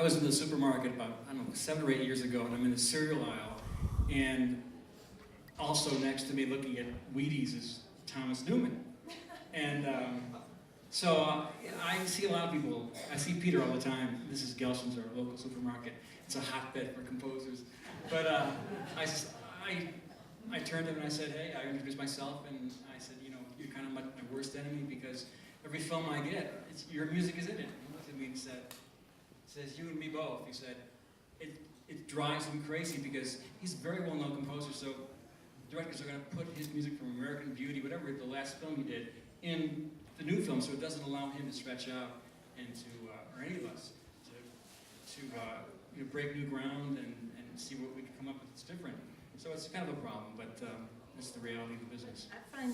I was in the supermarket about, I don't know, 7 or 8 years ago, and I'm in the cereal aisle, and also next to me looking at Wheaties is Thomas Newman. And so I see a lot of people. I see Peter all the time. This is Gelson's, our local supermarket. It's a hotbed for composers. But I turned to him and I said, hey, I introduced myself, and I said, you know, you're kind of my worst enemy because every film I get, your music is in it. He looked at me and says, you and me both. He said, it drives him crazy because he's a very well-known composer, so directors are going to put his music from American Beauty, whatever the last film he did, in the new film, so it doesn't allow him to stretch out and to, or any of us, to you know, break new ground and see what we can come up with that's different. So it's kind of a problem, but it's the reality of the business. I find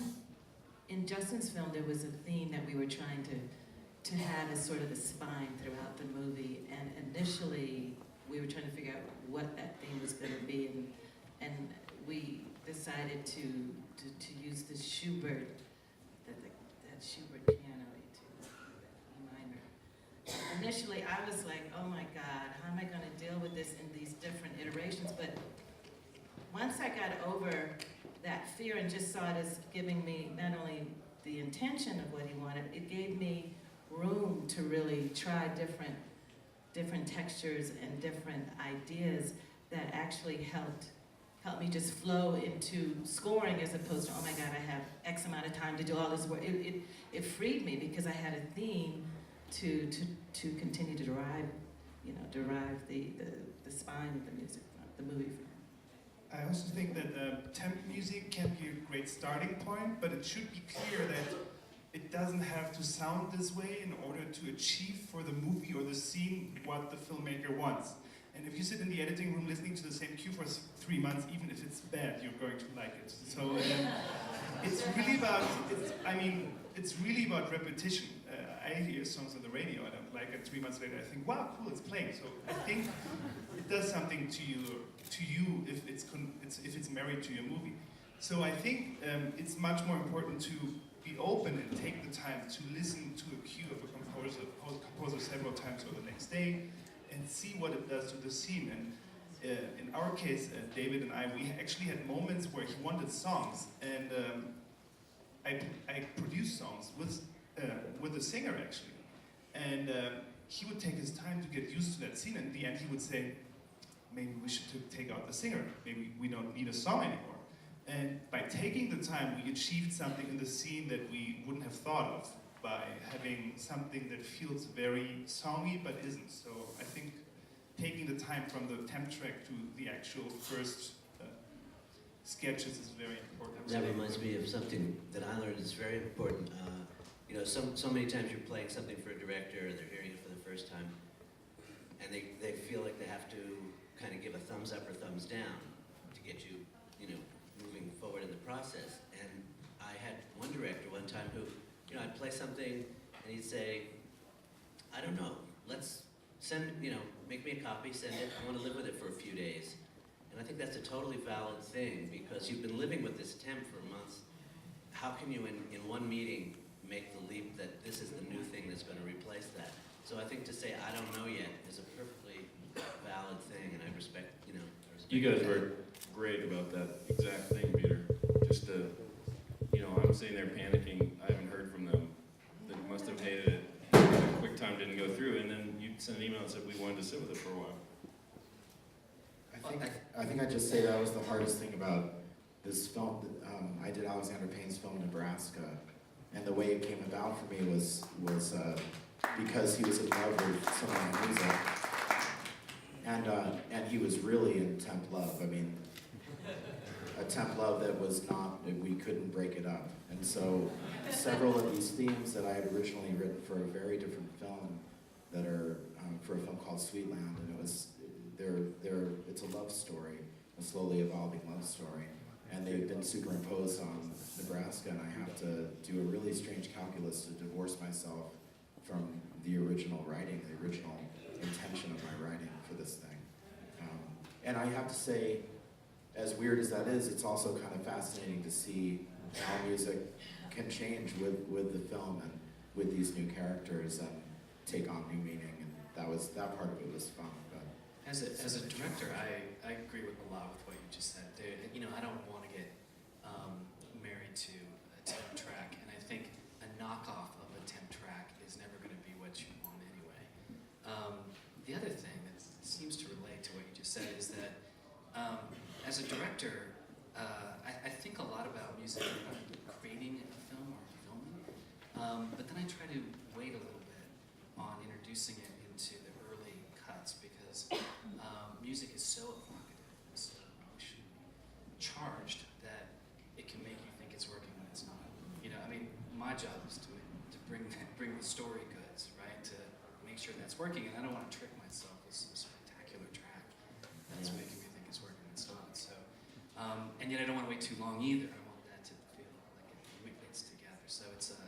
in Justin's film there was a theme that we were trying to have as sort of the spine throughout the movie, and initially we were trying to figure out what that theme was going to be, and we decided to use the Schubert, that Schubert piano to E minor. Initially I was like, oh my God, how am I going to deal with this in these different iterations? But once I got over that fear and just saw it as giving me not only the intention of what he wanted, it gave me room to really try different textures and different ideas that actually helped me just flow into scoring as opposed to, oh my God, I have X amount of time to do all this work. It freed me because I had a theme to continue to derive the spine of the music, the movie. I also think that temp music can be a great starting point, but it should be clear that it doesn't have to sound this way in order to achieve for the movie or the scene what the filmmaker wants. And if you sit in the editing room listening to the same cue for 3 months, even if it's bad, you're going to like it. So it's really about repetition. I hear songs on the radio and I like it 3 months later. I think, wow, cool, it's playing. So I think it does something to you if it's married to your movie. So I think it's much more important to be open and take the time to listen to a cue of a composer several times over the next day and see what it does to the scene. And in our case, David and I, we actually had moments where he wanted songs, and I produced songs with the singer actually. And he would take his time to get used to that scene, and in the end he would say, maybe we should take out the singer, maybe we don't need a song anymore. And by taking the time, we achieved something in the scene that we wouldn't have thought of by having something that feels very songy but isn't. So I think taking the time from the temp track to the actual first sketches is very important. That reminds me of something that I learned is very important. You know, so many times you're playing something for a director and they're hearing it for the first time, and they feel like they have to kind of give a thumbs up or thumbs down to get you, you know, moving forward in the process. And I had one director one time who, you know, I'd play something and he'd say, I don't know, let's send, you know, make me a copy, send it, I want to live with it for a few days. And I think that's a totally valid thing because you've been living with this temp for months. How can you in one meeting make the leap that this is the new thing that's going to replace that? So I think to say I don't know yet is a perfectly valid thing, and I respect, you know. You guys were great about that exact thing, Peter. Just you know, I'm sitting there panicking. I haven't heard from them. They must have hated it. Quick time didn't go through, and then you sent an email and said we wanted to sit with it for a while. I think I'd just say that was the hardest thing about this film. I did Alexander Payne's film Nebraska, and the way it came about for me was because he was in love with some of my music, and he was really in temp love. I mean, a temp love that was not, we couldn't break it up. And so several of these themes that I had originally written for a very different film that are for a film called Sweetland, and it was, it's a love story, a slowly evolving love story. And they've been superimposed on Nebraska, and I have to do a really strange calculus to divorce myself from the original writing, the original intention of my writing for this thing. And I have to say, as weird as that is, it's also kind of fascinating to see how music can change with the film and with these new characters and take on new meaning and that part of it was fun. But As a director, I agree with a lot with what you just said. You know, I don't want to get married to a temp track, and I think a knockoff of a temp track is never going to be what you want anyway. The other thing that seems to relate to what you just said is that as a director, I think a lot about music when I'm creating a film or filming, but then I try to wait a little bit on introducing it into the early cuts because music is so evocative and so emotionally charged that it can make you think it's working when it's not. You know, I mean, my job is to bring the story goods, right? To make sure that's working, and I don't want to trick myself with some spectacular track that's making me think it's working when it's not. So, and yet I don't want to wait too long either. I want that to feel like it fits together. So it's a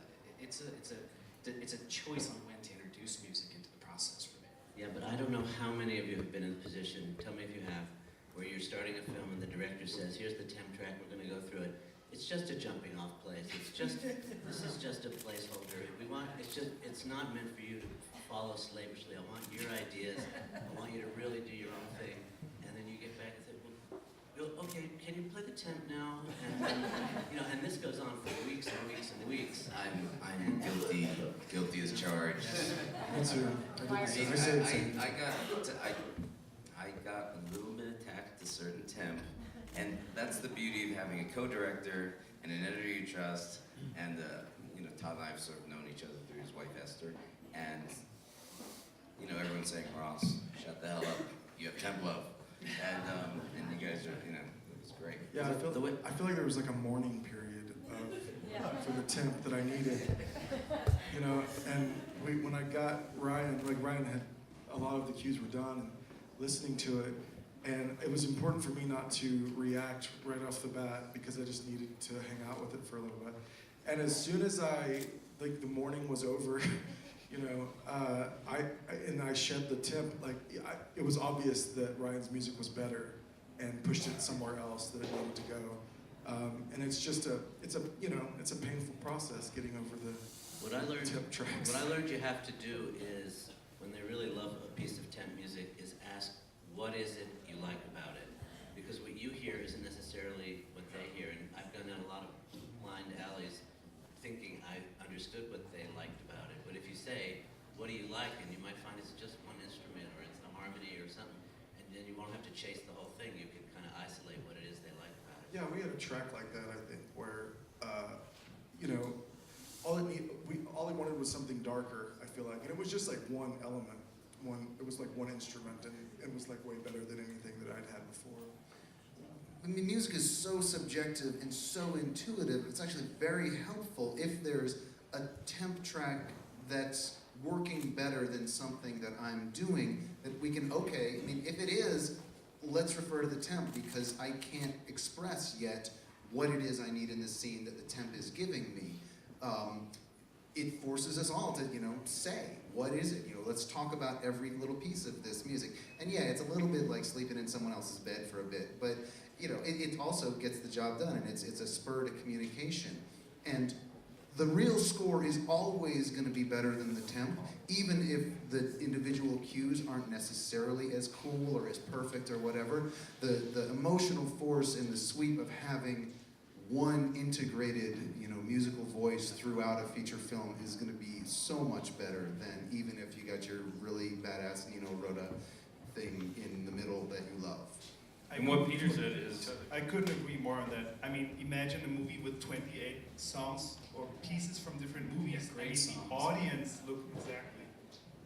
choice on when to introduce music into the process for me. Yeah, but I don't know how many of you have been in the position, tell me if you have, where you're starting a film and the director says, here's the temp track, we're going to go through it. It's just a jumping off place. This is just a placeholder. It's not meant for you to follow slavishly. I want your ideas. I want you to really do your own thing. And then you get back and say, well, okay, can you play the temp now? And then, and this goes on for weeks and weeks and weeks. I'm guilty as charged. Me too. I got a little bit attached to certain temp, and that's the beauty of having a co-director and an editor you trust, and Todd and I have sort of known each other through his wife Esther, and everyone's saying, Ross, shut the hell up, you have temp love, and you guys are, it was great. Yeah, I feel like there was like a mourning period for the temp that I needed. And when I got Ryan, Ryan had a lot of the cues were done and listening to it, and it was important for me not to react right off the bat because I just needed to hang out with it for a little bit. And as soon as the morning was over, I shed the temp. It was obvious that Ryan's music was better, and pushed it somewhere else that it needed to go. And it's just it's a painful process getting over the temp tracks. What I learned you have to do is, when they really love a piece of temp music, is ask, what is it you like about it? Because what you hear isn't necessarily what they hear. And I've gone down a lot of blind alleys thinking I understood what they liked about it. But if you say, what do you like? And you might find it's just one instrument or it's a harmony or something. And then you won't have to chase the whole thing. You can kind of isolate what it is they like about it. Yeah, we had a track like that, I think, where all he wanted was something darker, I feel like. And it was just like one element. It was like one instrument, and it was like way better than anything that I'd had before. I mean, music is so subjective and so intuitive, it's actually very helpful if there's a temp track that's working better than something that I'm doing, that we can, if it is, let's refer to the temp because I can't express yet what it is I need in this scene that the temp is giving me. It forces us all to, say, what is it? Let's talk about every little piece of this music. And yeah, it's a little bit like sleeping in someone else's bed for a bit, but it also gets the job done, and it's a spur to communication. And the real score is always going to be better than the temp, even if the individual cues aren't necessarily as cool or as perfect or whatever. The emotional force and the sweep of having one integrated, musical voice throughout a feature film is going to be so much better than even if you got your really badass Nino Rota thing in the middle that you love. And what Peter said is, I couldn't agree more on that. I mean, imagine a movie with 28 songs or pieces from different movies. Great songs. The audience look exactly.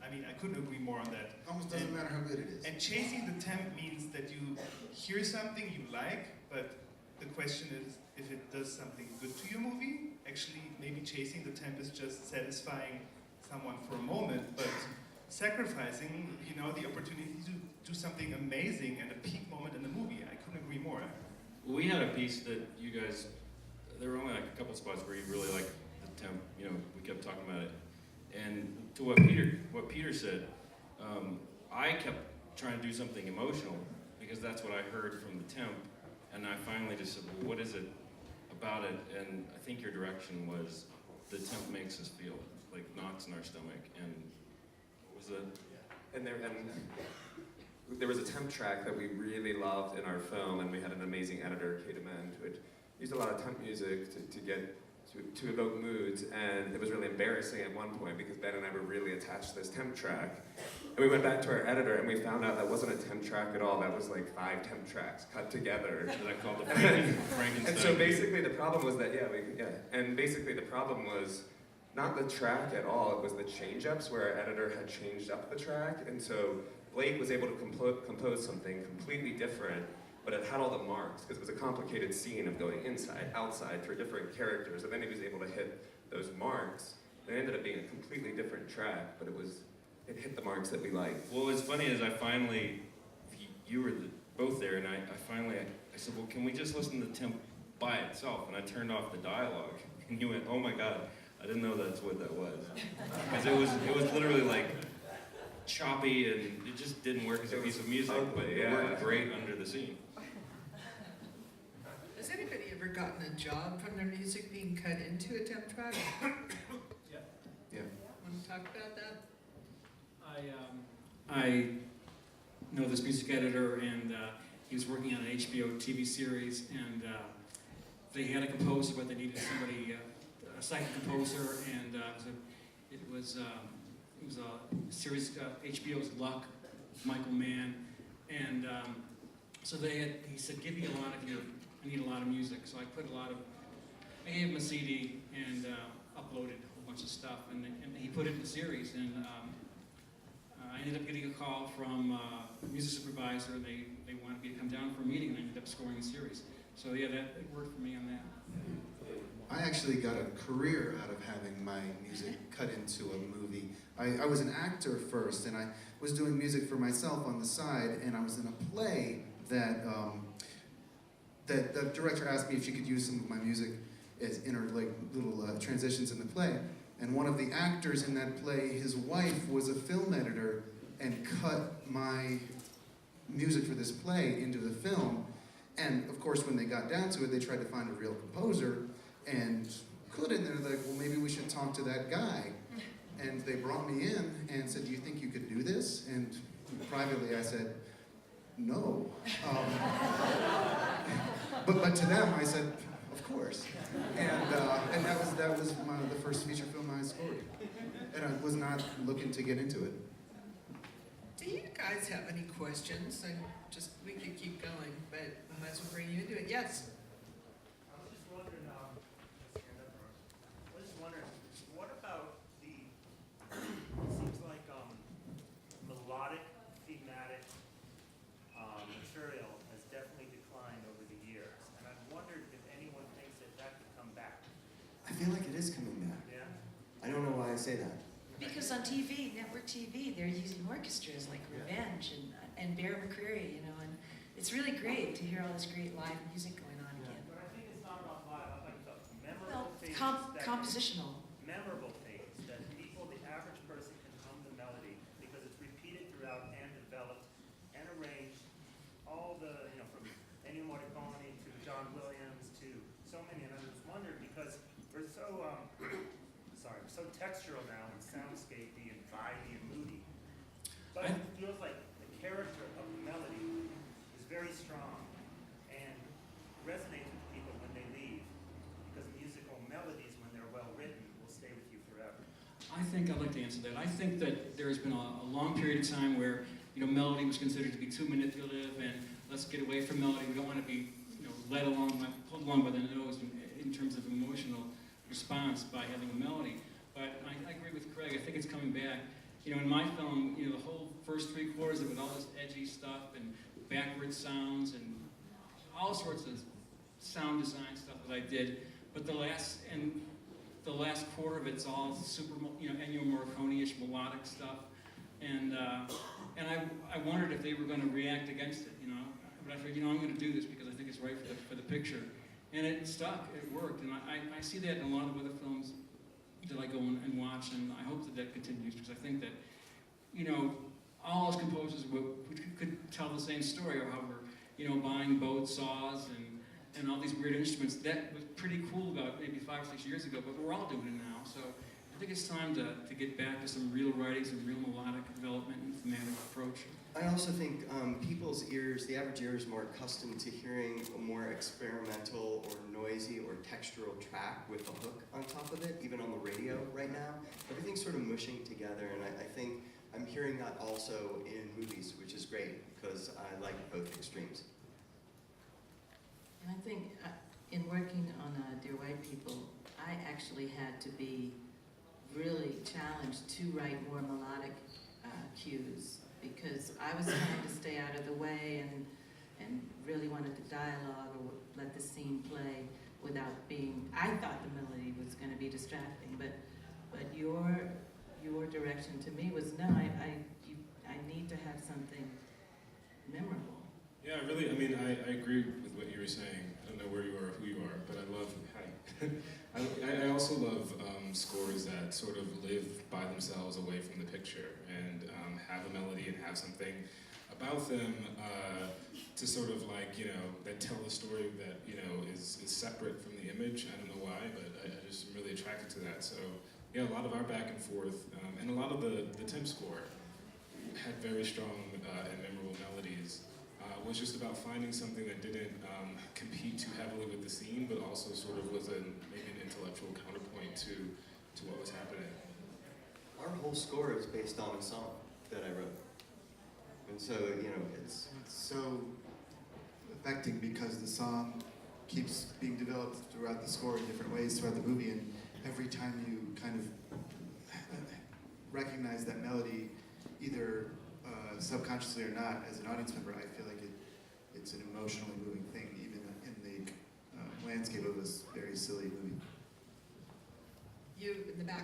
I mean, I couldn't agree more on that. Almost doesn't matter how good it is. And chasing the temp means that you hear something you like, but the question is if it does something good to your movie. Actually, maybe chasing the temp is just satisfying someone for a moment, but sacrificing, the opportunity to do something amazing and a peak moment in the movie. I couldn't agree more. we had a piece that you guys, there were only like a couple spots where you really liked the temp, we kept talking about it. And to what Peter said, I kept trying to do something emotional because that's what I heard from the temp. And I finally just said, well, what is it about it? And I think your direction was the temp makes us feel like knots in our stomach. And what was that? and there was a temp track that we really loved in our film, and we had an amazing editor, Kate Amend, who had used a lot of temp music to evoke moods, and it was really embarrassing at one point because Ben and I were really attached to this temp track. And we went back to our editor and we found out that wasn't a temp track at all, that was like 5 temp tracks cut together. So that called the Frankenstein. And so basically the problem was that, and basically the problem was not the track at all, it was the change-ups where our editor had changed up the track, and so Blake was able to compose something completely different, but it had all the marks, because it was a complicated scene of going inside, outside, through different characters, and then he was able to hit those marks. It ended up being a completely different track, but it hit the marks that we liked. Well, what's funny is I finally, you were both there, and I said, well, can we just listen to the temp by itself? And I turned off the dialogue, and you went, oh my God, I didn't know that's what that was. Because it was literally like choppy, and it just didn't work as a piece of music, but it worked great under the scene. Has anybody ever gotten a job from their music being cut into a temp track? Yeah. Want to talk about that? I know this music editor, and he was working on an HBO TV series, and they had a composer, but they needed somebody, a second composer, and it was a series, HBO's Luck, Michael Mann, and so he said, give me I need a lot of music, so I gave him a CD and uploaded a whole bunch of stuff, and he put it in the series, and I ended up getting a call from a music supervisor, and they wanted me to come down for a meeting, and I ended up scoring the series. So yeah, it worked for me on that. I actually got a career out of having my music cut into a movie. I was an actor first, and I was doing music for myself on the side, and I was in a play that that the director asked me if she could use some of my music as little transitions in the play. And one of the actors in that play, his wife was a film editor and cut my music for this play into the film. And of course, when they got down to it, they tried to find a real composer and couldn't. They're like, well, maybe we should talk to that guy. And they brought me in and said, do you think you could do this? And privately I said, no. But to them I said, of course. And that was the first feature film I scored. And I was not looking to get into it. Do you guys have any questions? We could keep going, but I might as well bring you into it. Yes? I was just wondering, what about it seems like melodic, thematic material has definitely declined over the years, and I wondered if anyone thinks that could come back. I feel like it is coming back. Yeah? I don't know why I say that. Because on TV, network TV, they're using orchestras like Revenge and Bear McCreary, and it's really great to hear all this great live music going on again. But I think it's not about live, like the Well, memorable things. compositional. Memorable things that people, the average person, can hum the melody because it's repeated throughout and developed and arranged. All the, from Ennio Morricone to John Williams to so many, and I was wondering because we're so, so textural now and soundscapey and vibey and moody. But it feels like the character of the melody is very strong and resonates with people when they leave because musical melodies, when they're well written, will stay with you forever. I think I'd like to answer that. I think that there has been a long period of time where melody was considered to be too manipulative, and let's get away from melody. We don't want to be pulled along by the nose in terms of emotional response by having a melody. But I agree with Craig. I think it's coming back. In my film, the whole first 3/4 of it, all this edgy stuff and backwards sounds and all sorts of sound design stuff that I did. But the last quarter of it's all super, Ennio Morricone-ish melodic stuff. And I wondered if they were going to react against it, But I figured, I'm going to do this because I think it's right for the picture. And it stuck. It worked. And I see that in a lot of other films that I go and watch, and I hope that continues because I think that, all those composers could tell the same story, or how we're, buying boats, saws, and all these weird instruments. That was pretty cool about maybe 5 or 6 years ago, but we're all doing it now. So I think it's time to get back to some real writing, some real melodic development and thematic approach. I also think people's ears, the average ear, is more accustomed to hearing a more experimental or noisy or textural track with a hook on top of it, even on the radio right now. Everything's sort of mushing together, and I think I'm hearing that also in movies, which is great, because I like both extremes. And I think in working on Dear White People, I actually had to be really challenged to write more melodic cues, because I was trying to stay out of the way and really wanted the dialogue or let the scene play without being, I thought the melody was going to be distracting, but your direction to me was, no, I need to have something memorable. Yeah, really, I mean, I agree with what you were saying. I don't know where you are or who you are, but I love, I also love scores that sort of live by themselves away from the picture and have a melody and have something about them to sort of like, you know, that tell a story that, you know, is separate from the image. I don't know why, but I just am really attracted to that. So yeah, a lot of our back and forth and a lot of the temp score had very strong and memorable melodies. Was just about finding something that didn't compete too heavily with the scene, but also sort of was maybe an intellectual counterpoint to what was happening. Our whole score is based on a song that I wrote. And so, you know, it's so affecting because the song keeps being developed throughout the score in different ways throughout the movie, and every time you kind of recognize that melody, either subconsciously or not, as an audience member, I feel like it's an emotionally moving thing, even in the landscape of this very silly movie. You, in the back.